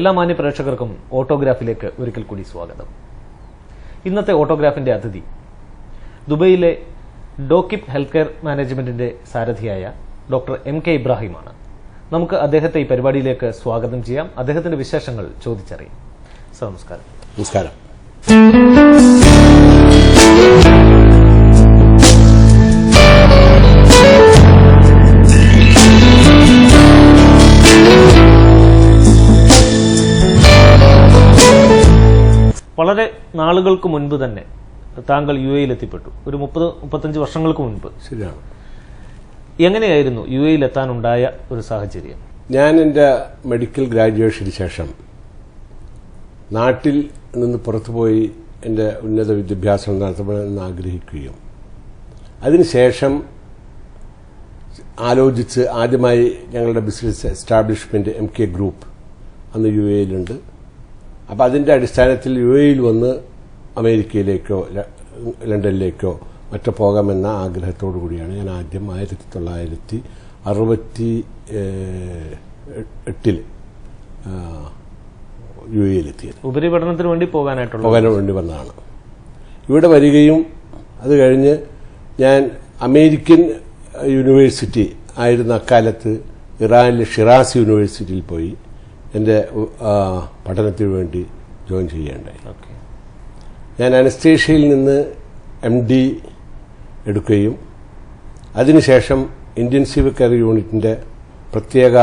എല്ലാ മാന്യ പ്രേക്ഷകർക്കും ഓട്ടോഗ്രാഫിലേക്ക് ഒരിക്കൽ കൂടി സ്വാഗതം. ഇന്നത്തെ ഓട്ടോഗ്രാഫിന്റെ അതിഥി ദുബൈയിലെ ഡോക്കിപ് ഹെൽത്ത് കെയർ മാനേജ്മെന്റിന്റെ സാരഥിയായ ഡോക്ടർ MK ഇബ്രാഹിമാണ്. നമുക്ക് അദ്ദേഹത്തെ ഈ പരിപാടിയിലേക്ക് സ്വാഗതം ചെയ്യാം. അദ്ദേഹത്തിന്റെ വിശേഷങ്ങൾ ചോദിച്ചറിയാം. സർ, നമസ്കാരം. നമസ്കാരം. വളരെ നാളുകൾക്ക് മുൻപ് തന്നെ താങ്കൾ UAE എത്തിപ്പെട്ടു. ഒരു 30-35 വർഷങ്ങൾക്ക് മുൻപ്. ശരിയാണ്. എങ്ങനെയായിരുന്നു UAE എത്താനുണ്ടായ ഒരു സാഹചര്യം? ഞാൻ എൻ്റെ മെഡിക്കൽ ഗ്രാജുവേഷന് ശേഷം നാട്ടിൽ നിന്ന് പുറത്തുപോയി എൻ്റെ ഉന്നത വിദ്യാഭ്യാസം നടത്തണമെന്ന് ആഗ്രഹിക്കുകയും അതിനുശേഷം ആലോചിച്ച് ആദ്യമായി ഞങ്ങളുടെ ബിസിനസ് എസ്റ്റാബ്ലിഷ്മെന്റ് MK ഗ്രൂപ്പ് അന്ന് UAE-യിലുണ്ട്. അപ്പോൾ അതിൻ്റെ അടിസ്ഥാനത്തിൽ UAE-യിൽ വന്ന് അമേരിക്കയിലേക്കോ ലണ്ടനിലേക്കോ മറ്റോ പോകാമെന്ന ആഗ്രഹത്തോടു കൂടിയാണ് ഞാൻ ആദ്യം 1968 UAE-യിലെത്തിയത്. ഉപരിപഠനത്തിന് വേണ്ടി പോകാൻ വേണ്ടി വന്നതാണ്. ഇവിടെ വരികയും അത് കഴിഞ്ഞ് ഞാൻ അമേരിക്കൻ യൂണിവേഴ്സിറ്റി ആയിരുന്ന അക്കാലത്ത് ഇറാനിലെ ഷിറാസ് യൂണിവേഴ്സിറ്റിയിൽ പോയി എൻ്റെ പഠനത്തിന് വേണ്ടി ജോയിൻ ചെയ്യേണ്ടായി. ഞാൻ അനസ്തേഷ്യയിൽ നിന്ന് MD എടുക്കുകയും അതിനുശേഷം ഇന്റൻസീവ് കെയർ യൂണിറ്റിൻ്റെ പ്രത്യേക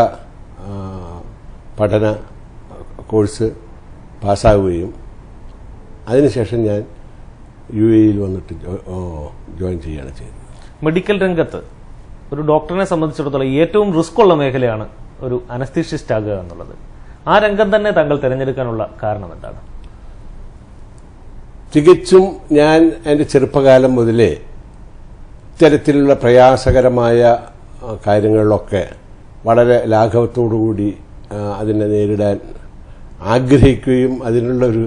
പഠന കോഴ്സ് പാസ്സാവുകയും അതിനുശേഷം ഞാൻ UAE-യിൽ വന്നിട്ട് ജോയിൻ ചെയ്യുകയാണ് ചെയ്തത്. മെഡിക്കൽ രംഗത്ത് ഒരു ഡോക്ടറിനെ സംബന്ധിച്ചിടത്തോളം ഏറ്റവും റിസ്ക് ഉള്ള മേഖലയാണ് ഒരു അനസ്തീഷ്യസ്റ്റ് ആകുക എന്നുള്ളത്. ആ രംഗം തന്നെ താങ്കൾ തിരഞ്ഞെടുക്കാനുള്ള കാരണം എന്താണ്? തികച്ചും ഞാൻ എൻ്റെ ചെറുപ്പകാലം മുതലേ ഇത്തരത്തിലുള്ള പ്രയാസകരമായ കാര്യങ്ങളിലൊക്കെ വളരെ ലാഘവത്തോടുകൂടി അതിനെ നേരിടാൻ ആഗ്രഹിക്കുകയും അതിനുള്ള ഒരു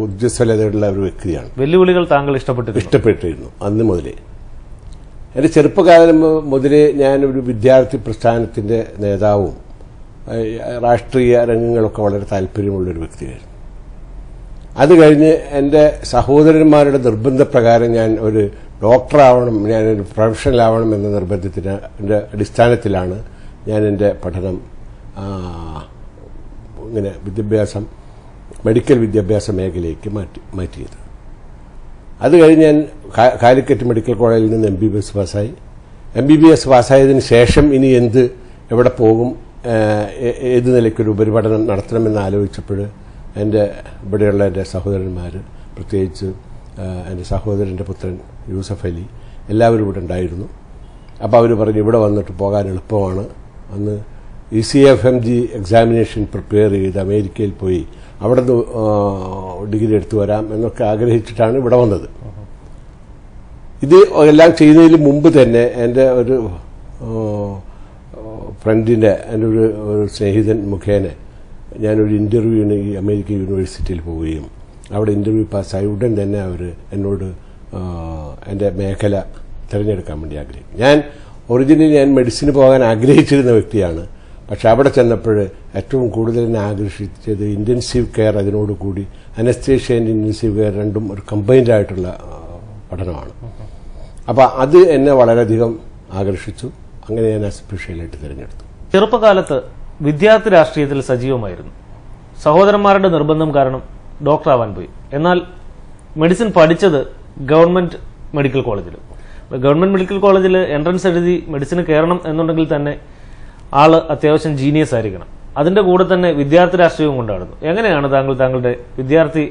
ഊർജ്ജസ്വലതയുള്ള ഒരു വ്യക്തിയാണ്. വെല്ലുവിളികൾ താങ്കൾ ഇഷ്ടപ്പെട്ടിരുന്നു അന്ന് മുതലേ. എൻ്റെ ചെറുപ്പകാലം മുതലേ ഞാൻ ഒരു വിദ്യാർത്ഥി പ്രസ്ഥാനത്തിന്റെ നേതാവും രാഷ്ട്രീയ രംഗങ്ങളൊക്കെ വളരെ താല്പര്യമുള്ളൊരു വ്യക്തിയായിരുന്നു. അത് കഴിഞ്ഞ് എൻ്റെ സഹോദരന്മാരുടെ നിർബന്ധപ്രകാരം ഞാൻ ഒരു ഡോക്ടറാവണം, ഞാനൊരു പ്രൊഫഷണലാവണം എന്ന നിർബന്ധത്തിന്റെ അടിസ്ഥാനത്തിലാണ് ഞാൻ എൻ്റെ പഠനം ഇങ്ങനെ മെഡിക്കൽ വിദ്യാഭ്യാസ മേഖലയ്ക്ക് മാറ്റിയത്. അത് കഴിഞ്ഞ് ഞാൻ കാലിക്കറ്റ് മെഡിക്കൽ കോളേജിൽ നിന്ന് MBBS പാസ്സായതിനു ശേഷം ഇനി എവിടെ പോകും, ഏത് നിലയ്ക്കൊരു ഉപരിപഠനം നടത്തണമെന്ന് ആലോചിച്ചപ്പോൾ ഇവിടെയുള്ള എൻ്റെ സഹോദരന്മാർ, പ്രത്യേകിച്ച് എൻ്റെ സഹോദരൻ്റെ പുത്രൻ യൂസഫ് അലി, എല്ലാവരും ഇവിടെ ഉണ്ടായിരുന്നു. അപ്പോൾ അവർ പറഞ്ഞു ഇവിടെ വന്നിട്ട് പോകാൻ എളുപ്പമാണ്. അന്ന് ECFMG എക്സാമിനേഷൻ പ്രിപ്പയർ ചെയ്ത് അമേരിക്കയിൽ പോയി അവിടെ നിന്ന് ഡിഗ്രി എടുത്തു വരാം എന്നൊക്കെ ആഗ്രഹിച്ചിട്ടാണ് ഇവിടെ വന്നത്. ഇത് എല്ലാം ചെയ്യുന്നതിന് മുമ്പ് തന്നെ എൻ്റെ ഒരു ഫ്രണ്ടിൻ്റെ, എൻ്റെ ഒരു സ്നേഹിതൻ മുഖേന ഞാനൊരു ഇൻ്റർവ്യൂവിന് ഈ അമേരിക്കൻ യൂണിവേഴ്സിറ്റിയിൽ പോവുകയും അവിടെ ഇൻ്റർവ്യൂ പാസ്സായി ഉടൻ തന്നെ അവർ എന്നോട് എൻ്റെ മേഖല തിരഞ്ഞെടുക്കാൻ വേണ്ടി ആഗ്രഹിക്കും. ഞാൻ മെഡിസിന് പോകാൻ ആഗ്രഹിച്ചിരുന്ന വ്യക്തിയാണ്. പക്ഷെ അവിടെ ചെന്നപ്പോൾ ഏറ്റവും കൂടുതൽ എന്നെ ആകർഷിച്ചത് ഇൻറ്റൻസീവ് കെയർ, അതിനോടുകൂടി അനസ്തേഷ്യ ആൻഡ് ഇൻറ്റൻസീവ് കെയർ രണ്ടും ഒരു കമ്പൈൻഡ് ആയിട്ടുള്ള പഠനമാണ്. അപ്പോൾ അത് എന്നെ വളരെയധികം ആകർഷിച്ചു. അങ്ങനെ ഞാൻ സ്പെഷ്യലായിട്ട് തിരഞ്ഞെടുത്തു. ചെറുപ്പകാലത്ത് വിദ്യാർത്ഥി രാഷ്ട്രീയത്തിൽ സജീവമായിരുന്നു. സഹോദരന്മാരുടെ നിർബന്ധം കാരണം ഡോക്ടറാവാൻ പോയി. എന്നാൽ മെഡിസിൻ പഠിച്ചത് ഗവൺമെന്റ് മെഡിക്കൽ കോളേജിൽ. ഗവൺമെന്റ് മെഡിക്കൽ കോളേജിൽ എൻട്രൻസ് എഴുതി മെഡിസിന് കയറണം എന്നുണ്ടെങ്കിൽ തന്നെ ആള് അത്യാവശ്യം ജീനിയസ് ആയിരിക്കണം. അതിന്റെ കൂടെ തന്നെ വിദ്യാർത്ഥി രാഷ്ട്രീയവും കൊണ്ടാടുന്നു. എങ്ങനെയാണ് താങ്കളുടെ വിദ്യാർത്ഥി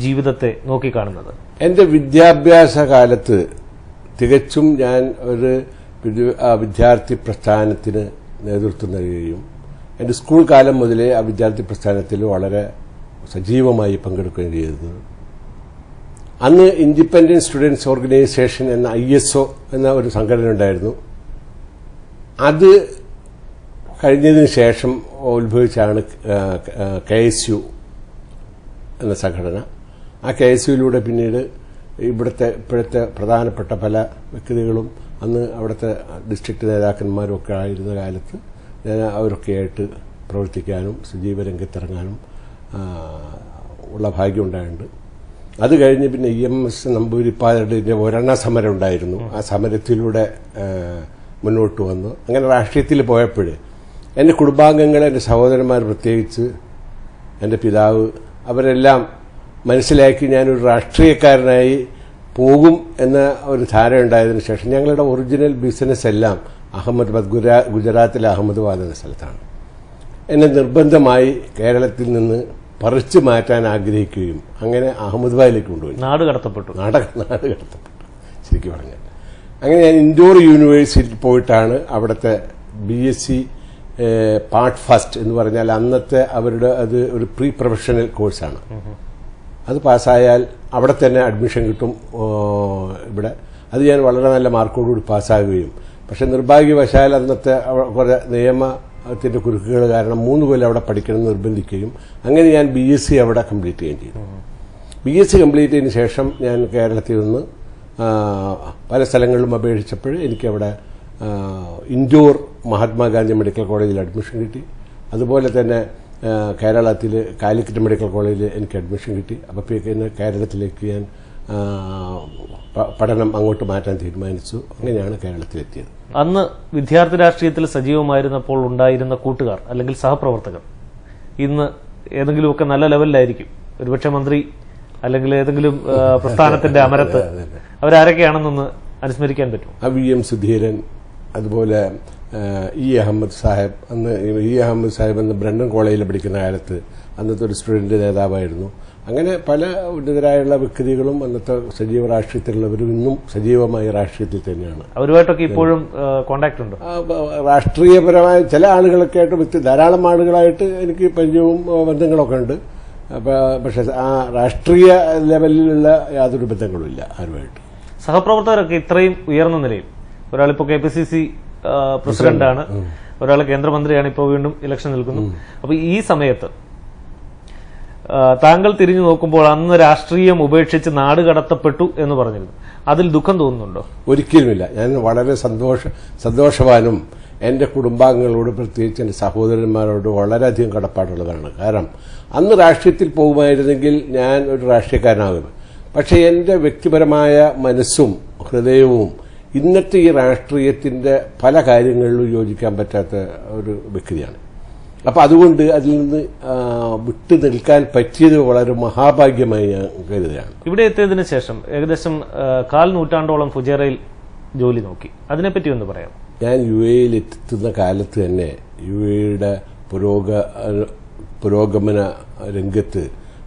ജീവിതത്തെ നോക്കിക്കാണുന്നത്? എന്റെ വിദ്യാഭ്യാസ കാലത്ത് തികച്ചും ഞാൻ ഒരു വിദ്യാർത്ഥി പ്രസ്ഥാനത്തിന് നേതൃത്വം നൽകുകയും എൻ്റെ സ്കൂൾ കാലം മുതലേ ആ വിദ്യാർത്ഥി പ്രസ്ഥാനത്തിൽ വളരെ സജീവമായി പങ്കെടുക്കുകയും ചെയ്തത്. അന്ന് ഇൻഡിപെൻഡന്റ് സ്റ്റുഡൻസ് ഓർഗനൈസേഷൻ എന്ന ISO എന്ന ഒരു സംഘടന ഉണ്ടായിരുന്നു. അത് കഴിഞ്ഞതിന് ശേഷം ഉത്ഭവിച്ചാണ് KSU എന്ന സംഘടന. ആ KSUയിലൂടെ പിന്നീട് ഇപ്പോഴത്തെ പ്രധാനപ്പെട്ട പല വ്യക്തികളും അന്ന് അവിടുത്തെ ഡിസ്ട്രിക്ട് നേതാക്കന്മാരും ഒക്കെ ആയിരുന്ന കാലത്ത് ഞാൻ അവരൊക്കെയായിട്ട് പ്രവർത്തിക്കാനും സജീവ രംഗത്തിറങ്ങാനും ഉള്ള ഭാഗ്യം ഉണ്ടായിട്ടുണ്ട്. അത് കഴിഞ്ഞ് പിന്നെ EMS നമ്പൂതിരിപ്പാടിന്റെ ഒരെണ്ണ സമരം ഉണ്ടായിരുന്നു. ആ സമരത്തിലൂടെ മുന്നോട്ട് വന്നു. അങ്ങനെ രാഷ്ട്രീയത്തിൽ പോയപ്പോൾ എൻ്റെ കുടുംബാംഗങ്ങൾ, എൻ്റെ സഹോദരന്മാർ, പ്രത്യേകിച്ച് എൻ്റെ പിതാവ്, അവരെല്ലാം മനസ്സിലാക്കി ഞാനൊരു രാഷ്ട്രീയക്കാരനായി പോകും എന്ന ഒരു ധാരണ ഉണ്ടായതിനു ശേഷം ഞങ്ങളുടെ ഒറിജിനൽ ബിസിനസ് എല്ലാം ഗുജറാത്തിലെ അഹമ്മദാബാദ് എന്ന സ്ഥലത്താണ്. എന്നെ നിർബന്ധമായി കേരളത്തിൽ നിന്ന് പറിച്ചു മാറ്റാൻ ആഗ്രഹിക്കുകയും അങ്ങനെ അഹമ്മദാബാദിലേക്ക് കൊണ്ടുപോയി. നാട് കടത്തപ്പെട്ടു ശരിക്കും പറഞ്ഞാൽ. അങ്ങനെ ഞാൻ ഇൻഡോർ യൂണിവേഴ്സിറ്റിയിൽ പോയിട്ടാണ് അവിടുത്തെ BSc പാർട്ട് ഫസ്റ്റ് എന്ന് പറഞ്ഞാൽ അന്നത്തെ അവരുടെ അത് ഒരു പ്രീ പ്രൊഫഷണൽ കോഴ്സാണ്. അത് പാസ്സായാൽ അവിടെ തന്നെ അഡ്മിഷൻ കിട്ടും ഇവിടെ. അത് ഞാൻ വളരെ നല്ല മാർക്കോടുകൂടി പാസ്സാകുകയും, പക്ഷെ നിർഭാഗ്യവശാൽ അന്നത്തെ കുറേ നിയമത്തിന്റെ കുരുക്കുകൾ കാരണം 3 കൊല്ലം അവിടെ പഠിക്കണം നിർബന്ധിക്കുകയും അങ്ങനെ ഞാൻ BSc അവിടെ കംപ്ലീറ്റ് ചെയ്യുകയും ചെയ്തു. BSc കംപ്ലീറ്റ് ചെയ്തതിന് ശേഷം ഞാൻ കേരളത്തിൽ നിന്ന് പല സ്ഥലങ്ങളിലും അപേക്ഷിച്ചപ്പോൾ എനിക്കവിടെ ഇൻഡോർ മഹാത്മാഗാന്ധി മെഡിക്കൽ കോളേജിൽ അഡ്മിഷൻ കിട്ടി. അതുപോലെ തന്നെ കേരളത്തിൽ കാലിക്കറ്റ് മെഡിക്കൽ കോളേജിൽ എനിക്ക് അഡ്മിഷൻ കിട്ടി. അപ്പോൾ പിന്നെ കേരളത്തിലേക്ക് ഞാൻ പഠനം അങ്ങോട്ട് മാറ്റാൻ തീരുമാനിച്ചു. അങ്ങനെയാണ് കേരളത്തിലെത്തിയത്. അന്ന് വിദ്യാർത്ഥി രാഷ്ട്രീയത്തിൽ സജീവമായിരുന്നപ്പോൾ ഉണ്ടായിരുന്ന കൂട്ടുകാർ അല്ലെങ്കിൽ സഹപ്രവർത്തകർ ഇന്ന് ഏതെങ്കിലുമൊക്കെ നല്ല ലെവലിലായിരിക്കും. ഒരുപക്ഷെ മന്ത്രി അല്ലെങ്കിൽ ഏതെങ്കിലും പ്രസ്ഥാനത്തിന്റെ അമരത്ത് അവരാരൊക്കെയാണെന്നൊന്ന് അനുസ്മരിക്കാൻ പറ്റും. VM സുധീരൻ, അതുപോലെ അഹമ്മദ് സാഹിബ്. അന്ന് അഹമ്മദ് സാഹിബ് അന്ന് ബ്രണ്ടൻ കോളേജിൽ പഠിക്കുന്ന കാലത്ത് അന്നത്തെ ഒരു സ്റ്റുഡന്റ് നേതാവായിരുന്നു. അങ്ങനെ പല ഉന്നതരായുള്ള വ്യക്തികളും അന്നത്തെ സജീവ രാഷ്ട്രീയത്തിലുള്ളവരും ഇന്നും സജീവമായ രാഷ്ട്രീയത്തിൽ തന്നെയാണ്. അവരുമായിട്ടൊക്കെ ഇപ്പോഴും കോണ്ടാക്ട് ഉണ്ട്. രാഷ്ട്രീയപരമായ ചില ആളുകളൊക്കെ ആയിട്ട് ധാരാളം ആളുകളായിട്ട് എനിക്ക് പരിചയവും ബന്ധങ്ങളൊക്കെ ഉണ്ട്. പക്ഷെ ആ രാഷ്ട്രീയ ലെവലിലുള്ള യാതൊരു ബന്ധങ്ങളുമില്ല ആരുമായിട്ട്. സഹപ്രവർത്തകരൊക്കെ ഇത്രയും ഉയർന്ന നിലയിൽ, ഒരാളിപ്പോ KPCC പ്രസിഡന്റാണ്, ഒരാൾ കേന്ദ്രമന്ത്രിയാണ്, ഇപ്പോൾ വീണ്ടും ഇലക്ഷൻ നിൽക്കുന്നു. അപ്പൊ ഈ സമയത്ത് താങ്കൾ തിരിഞ്ഞു നോക്കുമ്പോൾ അന്ന് രാഷ്ട്രീയം ഉപേക്ഷിച്ച് നാട് കടത്തപ്പെട്ടു എന്ന് പറഞ്ഞിരുന്നു. അതിൽ ദുഃഖം തോന്നുന്നുണ്ടോ? ഒരിക്കലുമില്ല. ഞാൻ വളരെ സന്തോഷവാനും എൻ്റെ കുടുംബാംഗങ്ങളോട്, പ്രത്യേകിച്ച് എൻ്റെ സഹോദരന്മാരോട് വളരെയധികം കടപ്പാടുള്ളതാണ്. കാരണം അന്ന് രാഷ്ട്രീയത്തിൽ പോകുമായിരുന്നെങ്കിൽ ഞാൻ ഒരു രാഷ്ട്രീയക്കാരനാകും. പക്ഷേ എൻ്റെ വ്യക്തിപരമായ മനസ്സും ഹൃദയവും ഇന്നത്തെ ഈ രാഷ്ട്രീയത്തിന്റെ പല കാര്യങ്ങളിലും യോജിക്കാൻ പറ്റാത്ത ഒരു വ്യക്തിയാണ്. അപ്പം അതുകൊണ്ട് അതിൽ നിന്ന് വിട്ടു നിൽക്കാൻ പറ്റിയത് വളരെ മഹാഭാഗ്യമായി ഞാൻ കരുതുകയാണ്. ഇവിടെ എത്തിയതിനു ശേഷം ഏകദേശം 1/4 നൂറ്റാണ്ടോളം ഫുജേറയിൽ ജോലി നോക്കി. അതിനെപ്പറ്റി ഒന്ന് പറയാം. ഞാൻ UAEയിൽ എത്തുന്ന കാലത്ത് തന്നെ UAEയുടെ പുരോഗമന രംഗത്ത്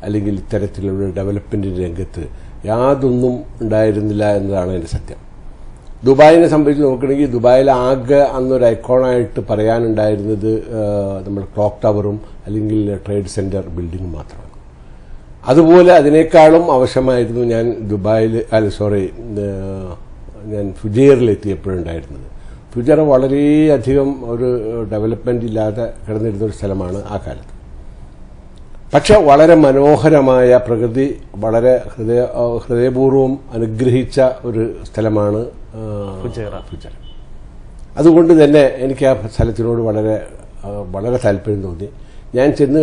അല്ലെങ്കിൽ ഇത്തരത്തിലുള്ള ഡെവലപ്മെന്റിന്റെ രംഗത്ത് യാതൊന്നും ഉണ്ടായിരുന്നില്ല എന്നതാണ് എൻ്റെ സത്യം. ദുബായിനെ സംബന്ധിച്ച് നോക്കുകയാണെങ്കിൽ ദുബായിൽ ആകെ അന്നൊരു ഐക്കോണായിട്ട് പറയാനുണ്ടായിരുന്നത് നമ്മൾ ക്ലോക്ക് ടവറും അല്ലെങ്കിൽ ട്രേഡ് സെന്റർ ബിൽഡിംഗും മാത്രമാണ്. അതുപോലെ അതിനേക്കാളും ആവശ്യമായിരുന്നു ഞാൻ ഫുജൈറിലെത്തിയപ്പോഴുണ്ടായിരുന്നത്. ഫുജൈറ വളരെയധികം ഒരു ഡെവലപ്മെന്റ് ഇല്ലാതെ കിടന്നിരുന്ന ഒരു സ്ഥലമാണ് ആ കാലത്ത്. പക്ഷെ വളരെ മനോഹരമായ പ്രകൃതി, വളരെ ഹൃദയപൂർവ്വം അനുഗ്രഹിച്ച ഒരു സ്ഥലമാണ് ഫുജൈറ. അതുകൊണ്ട് തന്നെ എനിക്ക് ആ സ്ഥലത്തിനോട് വളരെ താല്പര്യം തോന്നി. ഞാൻ ചെന്ന്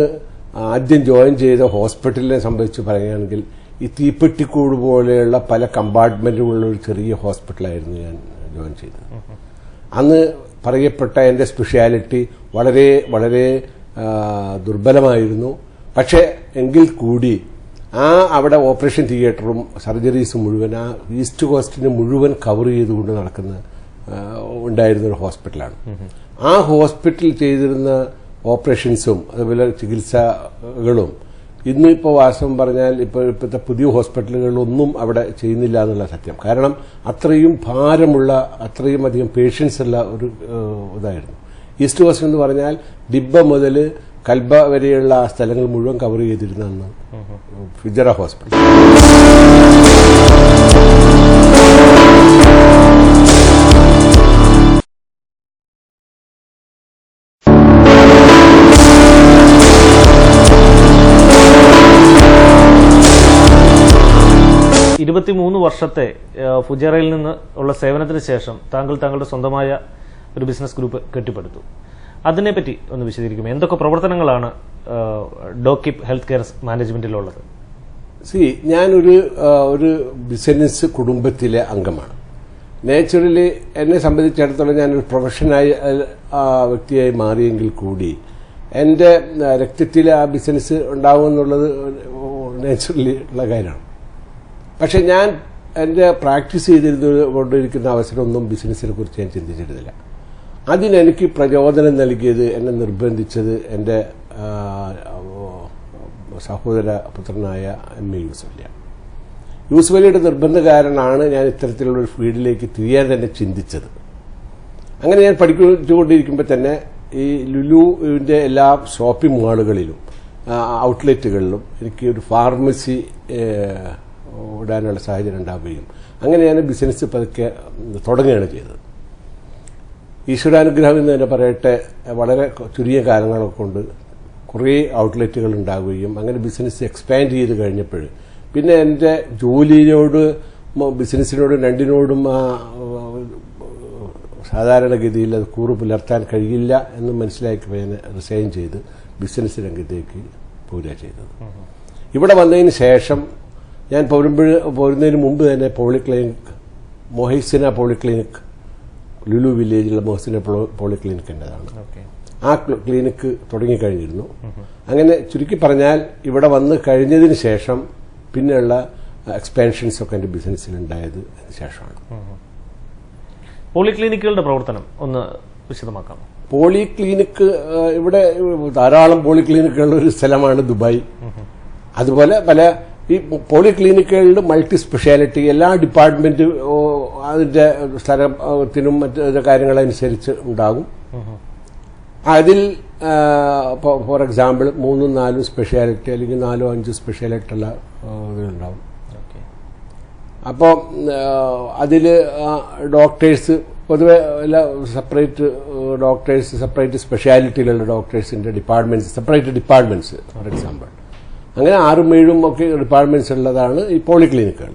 ആദ്യം ജോയിൻ ചെയ്ത ഹോസ്പിറ്റലിനെ സംബന്ധിച്ച് പറയുകയാണെങ്കിൽ ഈ തീപ്പെട്ടിക്കൂട് പോലെയുള്ള പല കമ്പാർട്ട്മെന്റുകളുള്ള ഒരു ചെറിയ ഹോസ്പിറ്റലായിരുന്നു ഞാൻ ജോയിൻ ചെയ്തത്. അന്ന് പറയപ്പെട്ട എൻ്റെ സ്പെഷ്യാലിറ്റി വളരെ വളരെ ദുർബലമായിരുന്നു. പക്ഷേ എങ്കിൽ കൂടി അവിടെ ഓപ്പറേഷൻ തിയേറ്ററും സർജറീസും മുഴുവൻ ആ ഈസ്റ്റ് കോസ്റ്റിനെ മുഴുവൻ കവർ ചെയ്തുകൊണ്ട് ഉണ്ടായിരുന്നൊരു ഹോസ്പിറ്റലാണ്. ആ ഹോസ്പിറ്റൽ ചെയ്തിരുന്ന ഓപ്പറേഷൻസും അതുപോലെ ചികിത്സകളും ഇന്നിപ്പോൾ വാസ്തവം പറഞ്ഞാൽ ഇപ്പോഴത്തെ പുതിയ ഹോസ്പിറ്റലുകളിലൊന്നും അവിടെ ചെയ്യുന്നില്ല എന്നുള്ള സത്യം. കാരണം അത്രയും ഭാരമുള്ള, അത്രയും അധികം പേഷ്യൻസ് ഉള്ള ഒരു ഇതായിരുന്നു. ഈസ്റ്റ് കോസ്റ്റ് എന്ന് പറഞ്ഞാൽ ദിബ്ബ മുതൽ കൽബ വരെയുള്ള ആ സ്ഥലങ്ങൾ മുഴുവൻ കവർ ചെയ്തിരുന്ന ഫുജൈറ ഹോസ്പിറ്റൽ. വർഷത്തെ ഫുജൈറയിൽ നിന്ന് ഉള്ള സേവനത്തിന് ശേഷം താങ്കളുടെ സ്വന്തമായ ഒരു ബിസിനസ് ഗ്രൂപ്പ് കെട്ടിപ്പടുത്തു. അതിനെപ്പറ്റി ഒന്ന് വിശദീകരിക്കും. എന്തൊക്കെ പ്രവർത്തനങ്ങളാണ് ഡോക്കിപ്പ് ഹെൽത്ത് കെയർ മാനേജ്മെന്റിലുള്ളത്? ഞാനൊരു ബിസിനസ് കുടുംബത്തിലെ അംഗമാണ്. നാച്ചുറലി എന്നെ സംബന്ധിച്ചിടത്തോളം ഞാനൊരു പ്രൊഫഷനായി വ്യക്തിയായി മാറിയെങ്കിൽ കൂടി എൻ്റെ രക്തത്തിൽ ആ ബിസിനസ് ഉണ്ടാവുമെന്നുള്ളത് നാച്ചുറലി ഉള്ള കാര്യമാണ്. പക്ഷെ ഞാൻ എൻ്റെ പ്രാക്ടീസ് കൊണ്ടിരിക്കുന്ന അവസരമൊന്നും ബിസിനസ്സിനെ കുറിച്ച് ഞാൻ ചിന്തിച്ചിരുന്നില്ല. അതിനെനിക്ക് പ്രചോദനം നൽകിയത്, എന്നെ നിർബന്ധിച്ചത് എൻ്റെ സഹോദര പുത്രനായ എം എ യൂസഫലിയാണ്. യൂസഫലിയുടെ നിർബന്ധകാരനാണ് ഞാൻ ഇത്തരത്തിലുള്ളൊരു ഫീൽഡിലേക്ക് തിരിയാൻ തന്നെ ചിന്തിച്ചത്. അങ്ങനെ ഞാൻ പഠിച്ചുകൊണ്ടിരിക്കുമ്പോൾ തന്നെ ഈ ലുലുവിൻ്റെ എല്ലാ ഷോപ്പിംഗ് മാളുകളിലും ഔട്ട്ലെറ്റുകളിലും എനിക്ക് ഒരു ഫാർമസി ഇടാനുള്ള സാഹചര്യം ഉണ്ടാവുകയും അങ്ങനെ ഞാൻ ബിസിനസ് പതുക്കെ തുടങ്ങുകയാണ് ചെയ്തത്. ഈശ്വരാനുഗ്രഹം എന്ന് തന്നെ പറയട്ടെ, വളരെ ചുരുങ്ങിയ കാലങ്ങളൊക്കെ കൊണ്ട് കുറേ ഔട്ട്ലെറ്റുകൾ ഉണ്ടാവുകയും അങ്ങനെ ബിസിനസ് എക്സ്പാൻഡ് ചെയ്ത് കഴിഞ്ഞപ്പോൾ പിന്നെ എൻ്റെ ജോലിയോട് ബിസിനസ്സിനോടും രണ്ടിനോടും സാധാരണഗതിയിൽ അത് കൂറ് പുലർത്താൻ കഴിയില്ല എന്ന് മനസ്സിലാക്കി ഞാൻ റിസൈൻ ചെയ്ത് ബിസിനസ് രംഗത്തേക്ക് പോരുക ചെയ്തത്. ഇവിടെ വന്നതിന് ശേഷം ഞാൻ പോരുന്നതിന് മുമ്പ് തന്നെ പോളിക്ലിനിക്, മൊഹസിന പോളിക്ലിനിക്, ലുലു വില്ലേജിലുള്ള മൊഹസിന പോളിക്ലിനിക് എൻ്റെതാണ്. ആ ക്ലിനിക്ക് തുടങ്ങിക്കഴിഞ്ഞിരുന്നു. അങ്ങനെ ചുരുക്കി പറഞ്ഞാൽ ഇവിടെ വന്ന് കഴിഞ്ഞതിന് ശേഷം പിന്നെയുള്ള എക്സ്പാൻഷൻസൊക്കെ എൻ്റെ ബിസിനസ്സിലുണ്ടായത് അതിന് ശേഷമാണ്. പോളിക്ലിനിക്കുകളുടെ പ്രവർത്തനം ഒന്ന് വിശദമാക്കാം. പോളിക്ലിനിക്ക്, ഇവിടെ ധാരാളം പോളിക്ലിനിക്കുകളുടെ ഒരു സ്ഥലമാണ് ദുബായ്. അതുപോലെ പല ഈ പോളിക്ലിനിക്കുകളിൽ മൾട്ടി സ്പെഷ്യാലിറ്റി എല്ലാ ഡിപ്പാർട്ട്മെന്റ് അതിന്റെ സ്ഥലത്തിനും മറ്റു കാര്യങ്ങളനുസരിച്ച് ഉണ്ടാകും. അതിൽ ഫോർ എക്സാമ്പിൾ 3-4 സ്പെഷ്യാലിറ്റി അല്ലെങ്കിൽ 4-5 സ്പെഷ്യാലിറ്റി ഉള്ള ഇതുണ്ടാവും. അപ്പോൾ അതിൽ ഡോക്ടേഴ്സ് പൊതുവെ എല്ലാ സെപ്പറേറ്റ് ഡോക്ടേഴ്സ്, സെപ്പറേറ്റ് സ്പെഷ്യാലിറ്റിയിലുള്ള ഡോക്ടേഴ്സിന്റെ departments, separate departments for example അങ്ങനെ 6-7 ഒക്കെ ഡിപ്പാർട്ട്മെന്റ്സ് ഉള്ളതാണ് ഈ പോളിക്ലിനിക്കുകൾ.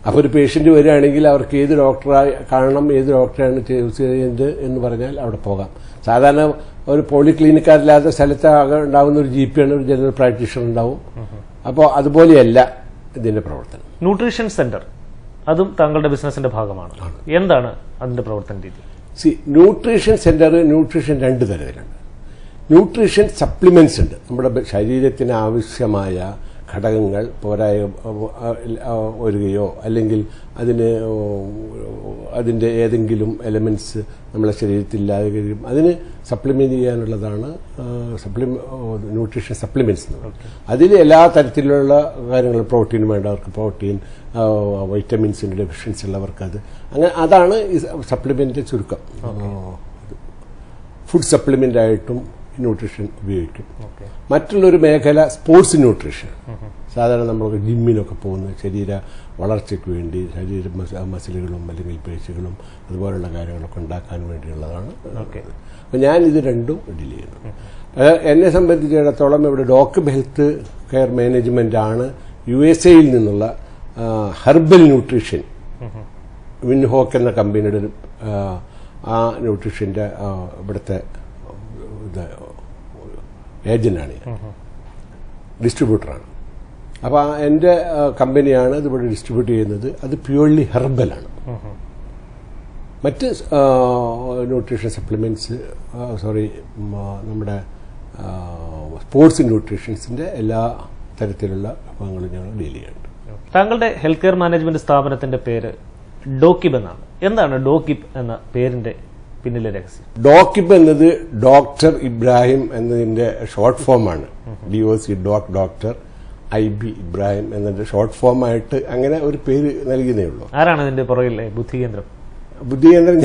അപ്പോൾ ഒരു പേഷ്യന്റ് വരികയാണെങ്കിൽ അവർക്ക് ഏത് ഡോക്ടറെ കാണണം, ഏത് ഡോക്ടറാണ് യൂസ് ചെയ്യുന്നത് എന്ന് പറഞ്ഞാൽ അവിടെ പോകാം. സാധാരണ ഒരു പോളിക്ലിനിക്കല്ലാത്ത സ്ഥലത്ത് ആകെ ഉണ്ടാകുന്ന ഒരു GP ആണ്, ഒരു ജനറൽ പ്രാക്ടീഷണർ ഉണ്ടാവും. അപ്പോൾ അതുപോലെയല്ല ഇതിന്റെ പ്രവർത്തനം. ന്യൂട്രീഷൻ സെന്റർ അതും താങ്കളുടെ ബിസിനസിന്റെ ഭാഗമാണ്. എന്താണ് അതിന്റെ പ്രവർത്തന രീതി? ന്യൂട്രീഷൻ സെന്റർ, ന്യൂട്രീഷൻ 2 തരത്തിലുണ്ട്. ന്യൂട്രീഷൻ സപ്ലിമെന്റ്സ് ഉണ്ട്. നമ്മുടെ ശരീരത്തിന് ആവശ്യമായ ഘടകങ്ങൾ പോരായ വരികയോ അല്ലെങ്കിൽ അതിൻ്റെ ഏതെങ്കിലും എലമെന്റ്സ് നമ്മുടെ ശരീരത്തിൽ ഇല്ലാതെ കഴിയും, അതിന് സപ്ലിമെന്റ് ചെയ്യാനുള്ളതാണ് ന്യൂട്രീഷൻ സപ്ലിമെന്റ്സ് എന്ന് പറയുന്നത്. അതിൽ എല്ലാ തരത്തിലുള്ള കാര്യങ്ങളും, പ്രോട്ടീൻ വേണ്ടവർക്ക് പ്രോട്ടീൻ, വൈറ്റമിൻസിന്റെ ഡെഫിഷ്യൻസി ഉള്ളവർക്ക് അത്, അങ്ങനെ അതാണ് ഈ സപ്ലിമെന്റ് ചുരുക്കം. ഫുഡ് സപ്ലിമെന്റ് ആയിട്ടും ന്യൂട്രീഷൻ ഉപയോഗിക്കും. മറ്റുള്ളൊരു മേഖല സ്പോർട്സ് ന്യൂട്രീഷൻ. സാധാരണ നമ്മൾ ജിമ്മിനൊക്കെ പോകുന്ന ശരീര വളർച്ചയ്ക്ക് വേണ്ടി ശരീര മസിലുകളും അല്ലെങ്കിൽ പേശികളും അതുപോലുള്ള കാര്യങ്ങളൊക്കെ ഉണ്ടാക്കാൻ വേണ്ടിയുള്ളതാണ്. അപ്പം ഞാൻ ഇത് രണ്ടും ഡീൽ ചെയ്യുന്നു. എന്നെ സംബന്ധിച്ചിടത്തോളം ഇവിടെ ഡോക്കിപ്പ് ഹെൽത്ത് കെയർ മാനേജ്മെന്റ് ആണ് USA-യിൽ നിന്നുള്ള ഹെർബൽ ന്യൂട്രീഷൻ, വിൻഹോക്ക് എന്ന കമ്പനിയുടെ ആ ന്യൂട്രീഷന്റെ ഇവിടുത്തെ ഏജന്റാണ്, ഡിസ്ട്രിബ്യൂട്ടറാണ്. അപ്പോൾ എൻ്റെ കമ്പനിയാണ് ഇതിവിടെ ഡിസ്ട്രിബ്യൂട്ട് ചെയ്യുന്നത്. അത് പ്യൂർലി ഹെർബലാണ്. മറ്റ് ന്യൂട്രീഷൻ സപ്ലിമെന്റ്സ്, നമ്മുടെ സ്പോർട്സ് ന്യൂട്രീഷൻസിന്റെ എല്ലാ തരത്തിലുള്ള വിഭാഗങ്ങളും ഞങ്ങൾ ഡീൽ ചെയ്യുന്നുണ്ട്. താങ്കളുടെ ഹെൽത്ത് കെയർ മാനേജ്മെന്റ് സ്ഥാപനത്തിന്റെ പേര് ഡോക്കിപ്പ് എന്നാണ്. എന്താണ് ഡോക്കിപ്പ് എന്ന പേരിന്റെ പിന്നിലെ രഹസ്യം? ഡോക്കിപ്പ് എന്നത് ഡോക്ടർ ഇബ്രാഹിം എന്നതിന്റെ ഷോർട്ട് ഫോമാണ്. DOC ഡോക്ടർ IB ഇബ്രാഹിം എന്നതിന്റെ ഷോർട്ട് ഫോം ആയിട്ട് അങ്ങനെ ഒരു പേര് നൽകുന്നേ ഉള്ളൂ. ആരാണ് ഇതിന്റെ പുറകിലെ ബുദ്ധികേന്ദ്രം? ബുദ്ധികേന്ദ്രം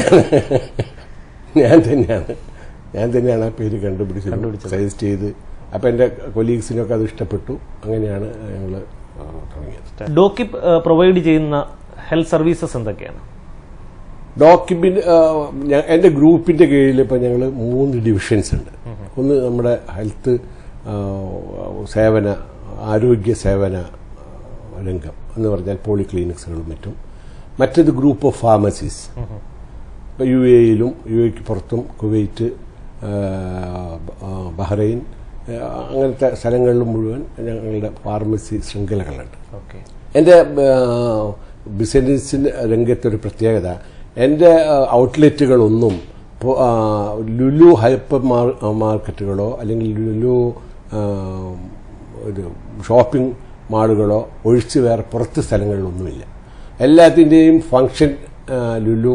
ഞാൻ തന്നെയാണ് ആ പേര് കണ്ടുപിടിച്ചത്, സജസ്റ്റ് ചെയ്ത്. അപ്പൊ എന്റെ കൊലീഗ്സിനൊക്കെ അത് ഇഷ്ടപ്പെട്ടു. അങ്ങനെയാണ് ഞങ്ങൾ തുടങ്ങിയത്. ഡോക്കിപ്പ് പ്രൊവൈഡ് ചെയ്യുന്ന ഹെൽത്ത് സർവീസസ് എന്തൊക്കെയാണ്? ഡോക്കിപ്പിന്റെ എന്റെ ഗ്രൂപ്പിന്റെ കീഴിൽ ഇപ്പൊ ഞങ്ങൾ 3 ഡിവിഷൻസ് ഉണ്ട്. ഒന്ന് നമ്മുടെ ഹെൽത്ത് സേവന, ആരോഗ്യ സേവന രംഗം എന്ന് പറഞ്ഞാൽ പോളിക്ലിനിക്സുകളും മറ്റും. മറ്റേത് ഗ്രൂപ്പ് ഓഫ് ഫാർമസീസ്. ഇപ്പൊ UAE-യിലും UAE-ക്ക് പുറത്തും കുവൈറ്റ്, ബഹ്റൈൻ അങ്ങനത്തെ സ്ഥലങ്ങളിൽ മുഴുവൻ ഞങ്ങളുടെ ഫാർമസി ശൃംഖലകളുണ്ട്. ഓക്കെ. എൻ്റെ ബിസിനസ്സിൻ്റെ രംഗത്തൊരു പ്രത്യേകത, എൻ്റെ ഔട്ട്ലെറ്റുകളൊന്നും ലുലു ഹൈപ്പർ മാർക്കറ്റുകളോ അല്ലെങ്കിൽ ലുലു ഒരു ഷോപ്പിംഗ് മാളുകളോ ഒഴിച്ച് വേറെ പുറത്ത് സ്ഥലങ്ങളിലൊന്നുമില്ല. എല്ലാത്തിൻ്റെയും ഫംഗ്ഷൻ ലുലു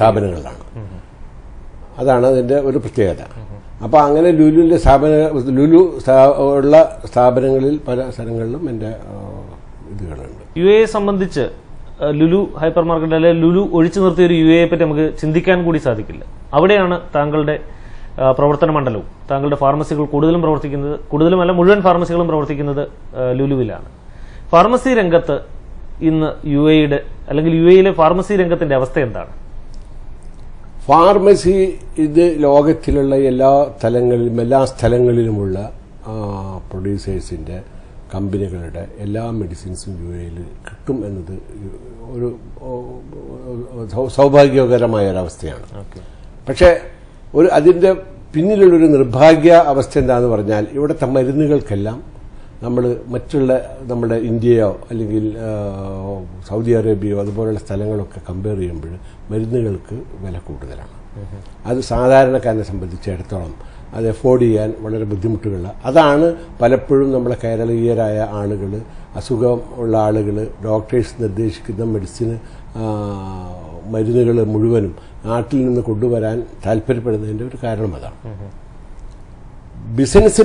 സ്ഥാപനങ്ങളിലാണ്. അതാണ് അതിൻ്റെ ഒരു പ്രത്യേകത. അപ്പോൾ അങ്ങനെ ലുലുവിൻ്റെ ലുലു ഉള്ള സ്ഥാപനങ്ങളിൽ പല സ്ഥലങ്ങളിലും എൻ്റെ ഇതുകളുണ്ട്. UAE സംബന്ധിച്ച് ലുലു ഹൈപ്പർ മാർക്കറ്റ് അല്ലെങ്കിൽ ലുലു ഒഴിച്ചു നിർത്തിയ ഒരു UAE പറ്റി നമുക്ക് ചിന്തിക്കാൻ കൂടി സാധിക്കില്ല. അവിടെയാണ് താങ്കളുടെ പ്രവർത്തന മണ്ഡലവും താങ്കളുടെ ഫാർമസികൾ കൂടുതലുമല്ല മുഴുവൻ ഫാർമസികളും പ്രവർത്തിക്കുന്നത് ലുലുവിലാണ്. ഫാർമസി രംഗത്ത് ഇന്ന് UAEയുടെ അല്ലെങ്കിൽ UAEയിലെ ഫാർമസി രംഗത്തിന്റെ അവസ്ഥ എന്താണ്? ഫാർമസി ഇത് ലോകത്തിലുള്ള എല്ലാ സ്ഥലങ്ങളിലുമുള്ള പ്രൊഡ്യൂസേഴ്സിൻ്റെ കമ്പനികളുടെ എല്ലാ മെഡിസിൻസും UAEയിൽ കിട്ടും എന്നത് ഒരു സൗഭാഗ്യകരമായ ഒരവസ്ഥയാണ്. പക്ഷേ അതിൻ്റെ പിന്നിലുള്ളൊരു നിർഭാഗ്യ അവസ്ഥ എന്താണെന്ന് പറഞ്ഞാൽ, ഇവിടുത്തെ മരുന്നുകൾക്കെല്ലാം നമ്മുടെ ഇന്ത്യയോ അല്ലെങ്കിൽ സൗദി അറേബ്യയോ അതുപോലുള്ള സ്ഥലങ്ങളൊക്കെ കമ്പയർ ചെയ്യുമ്പോൾ മരുന്നുകൾക്ക് വില കൂടുതലാണ്. അത് സാധാരണക്കാരനെ സംബന്ധിച്ചിടത്തോളം അത് എഫോർഡ് ചെയ്യാൻ വളരെ ബുദ്ധിമുട്ടുള്ള. അതാണ് പലപ്പോഴും നമ്മളെ കേരളീയരായ ആളുകൾ, അസുഖമുള്ള ആളുകൾ ഡോക്ടേഴ്സ് നിർദ്ദേശിക്കുന്ന മരുന്നുകൾ മുഴുവനും നാട്ടിൽ നിന്ന് കൊണ്ടുവരാൻ താല്പര്യപ്പെടുന്നതിൻ്റെ ഒരു കാരണം അതാണ്. ബിസിനസ്